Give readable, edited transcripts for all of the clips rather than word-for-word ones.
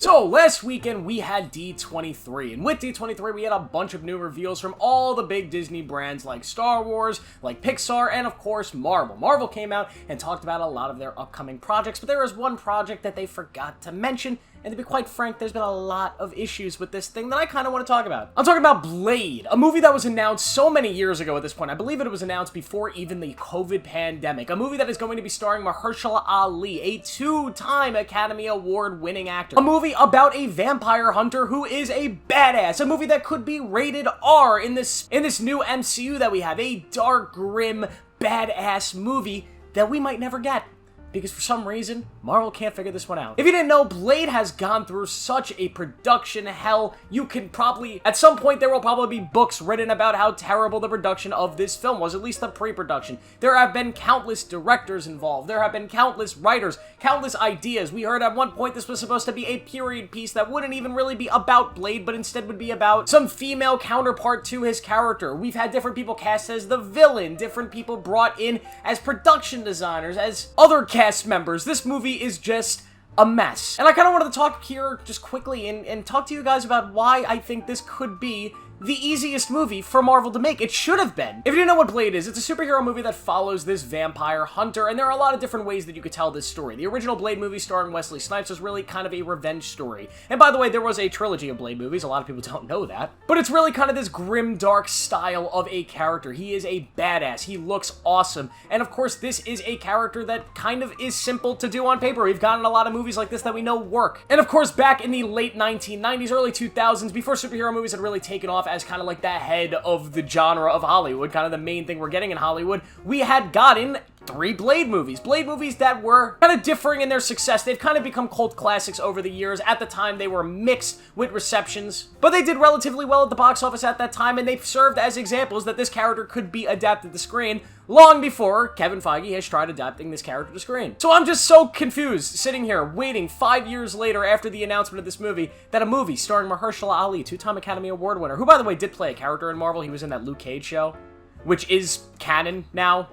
So, last weekend we had D23, and with D23 we had a bunch of new reveals from all the big Disney brands like Star Wars, like Pixar, and of course Marvel. Marvel came out and talked about a lot of their upcoming projects, but there is one project that they forgot to mention, and to be quite frank, there's been a lot of issues with this thing that I kind of want to talk about. I'm talking about Blade, a movie that was announced so many years ago at this point. I believe it was announced before even the COVID pandemic. A movie that is going to be starring Mahershala Ali, a two-time Academy Award-winning actor. A movie about a vampire hunter who is a badass. A movie that could be rated R in this new MCU that we have. A dark, grim, badass movie that we might never get, because for some reason, Marvel can't figure this one out. If you didn't know, Blade has gone through such a production hell. You can probably, at some point, there will probably be books written about how terrible the production of this film was, at least the pre-production. There have been countless directors involved. There have been countless writers, countless ideas. We heard at one point this was supposed to be a period piece that wouldn't even really be about Blade, but instead would be about some female counterpart to his character. We've had different people cast as the villain, different people brought in as production designers, as other cast members. This movie is just a mess. And I kind of wanted to talk here just quickly and talk to you guys about why I think this could be the easiest movie for Marvel to make. It should have been. If you didn't know what Blade is, it's a superhero movie that follows this vampire hunter, and there are a lot of different ways that you could tell this story. The original Blade movie starring Wesley Snipes was really kind of a revenge story. And by the way, there was a trilogy of Blade movies. A lot of people don't know that. But it's really kind of this grim, dark style of a character. He is a badass. He looks awesome. And of course, this is a character that kind of is simple to do on paper. We've gotten a lot of movies like this that we know work. And of course, back in the late 1990s, early 2000s, before superhero movies had really taken off as kind of like the head of the genre of Hollywood, kind of the main thing we're getting in Hollywood, we had gotten 3 Blade movies. Blade movies that were kind of differing in their success. They've kind of become cult classics over the years. At the time, they were mixed with receptions, but they did relatively well at the box office at that time, and they've served as examples that this character could be adapted to screen long before Kevin Feige has tried adapting this character to screen. So I'm just so confused, sitting here, waiting 5 years later after the announcement of this movie, that a movie starring Mahershala Ali, two-time Academy Award winner, who, by the way, did play a character in Marvel. He was in that Luke Cage show, which is canon now.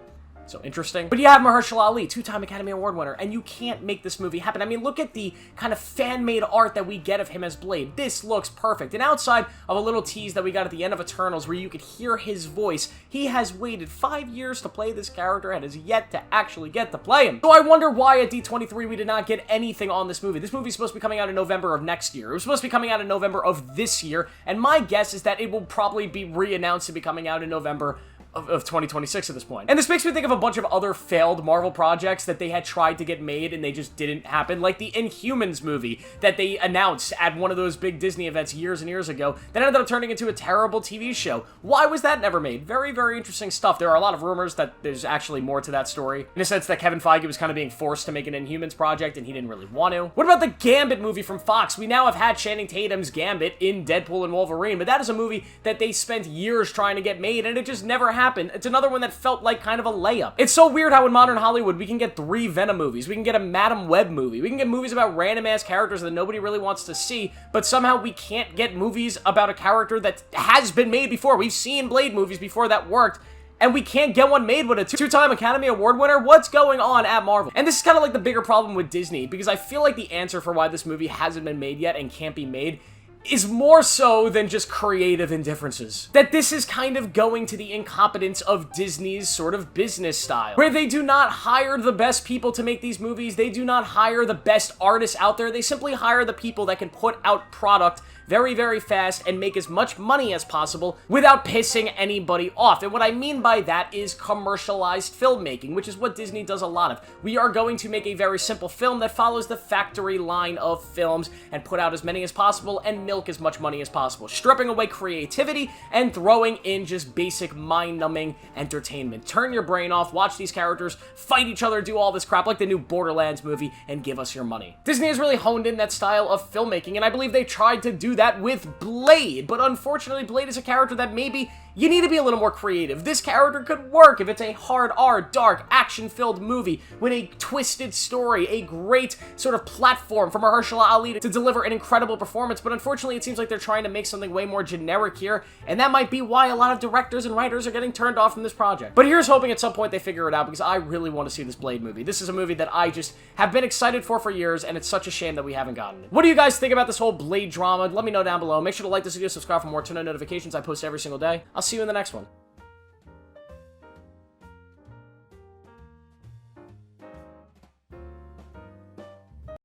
So interesting. But you have Mahershala Ali, two-time Academy Award winner, and you can't make this movie happen. I mean, look at the kind of fan-made art that we get of him as Blade. This looks perfect. And outside of a little tease that we got at the end of Eternals where you could hear his voice, he has waited 5 years to play this character and has yet to actually get to play him. So I wonder why at D23 we did not get anything on this movie. This movie's supposed to be coming out in November of next year. It was supposed to be coming out in November of this year, and my guess is that it will probably be re-announced to be coming out in November of 2026 at this point. And this makes me think of a bunch of other failed Marvel projects that they had tried to get made and they just didn't happen, like the Inhumans movie that they announced at one of those big Disney events years and years ago that ended up turning into a terrible TV show. Why was that never made? Very, very interesting stuff. There are a lot of rumors that there's actually more to that story, in a sense that Kevin Feige was kind of being forced to make an Inhumans project and he didn't really want to. What about the Gambit movie from Fox? We now have had Channing Tatum's Gambit in Deadpool and Wolverine, but that is a movie that they spent years trying to get made and it just never happened. It's another one that felt like kind of a layup. It's so weird how in modern Hollywood we can get 3 Venom movies, we can get a Madam Web movie, we can get movies about random-ass characters that nobody really wants to see, but somehow we can't get movies about a character that has been made before. We've seen Blade movies before that worked, and we can't get one made with a two-time Academy Award winner? What's going on at Marvel? And this is kind of like the bigger problem with Disney, because I feel like the answer for why this movie hasn't been made yet and can't be made is more so than just creative indifferences. That this is kind of going to the incompetence of Disney's sort of business style, where they do not hire the best people to make these movies, they do not hire the best artists out there, they simply hire the people that can put out product very, very fast and make as much money as possible without pissing anybody off. And what I mean by that is commercialized filmmaking, which is what Disney does a lot of. We are going to make a very simple film that follows the factory line of films and put out as many as possible and milk as much money as possible, stripping away creativity and throwing in just basic mind-numbing entertainment. Turn your brain off, watch these characters fight each other, do all this crap like the new Borderlands movie, and give us your money. Disney has really honed in that style of filmmaking, and I believe they tried to do that with Blade, but unfortunately Blade is a character that maybe You need to be a little more creative. This character could work if it's a hard R, dark, action-filled movie with a twisted story, a great sort of platform for Mahershala Ali to deliver an incredible performance, but unfortunately it seems like they're trying to make something way more generic here, and that might be why a lot of directors and writers are getting turned off from this project. But here's hoping at some point they figure it out, because I really want to see this Blade movie. This is a movie that I just have been excited for years, and it's such a shame that we haven't gotten it. What do you guys think about this whole Blade drama? Let me know down below. Make sure to like this video, subscribe for more, turn on notifications. I post every single day. I'll see you in the next one.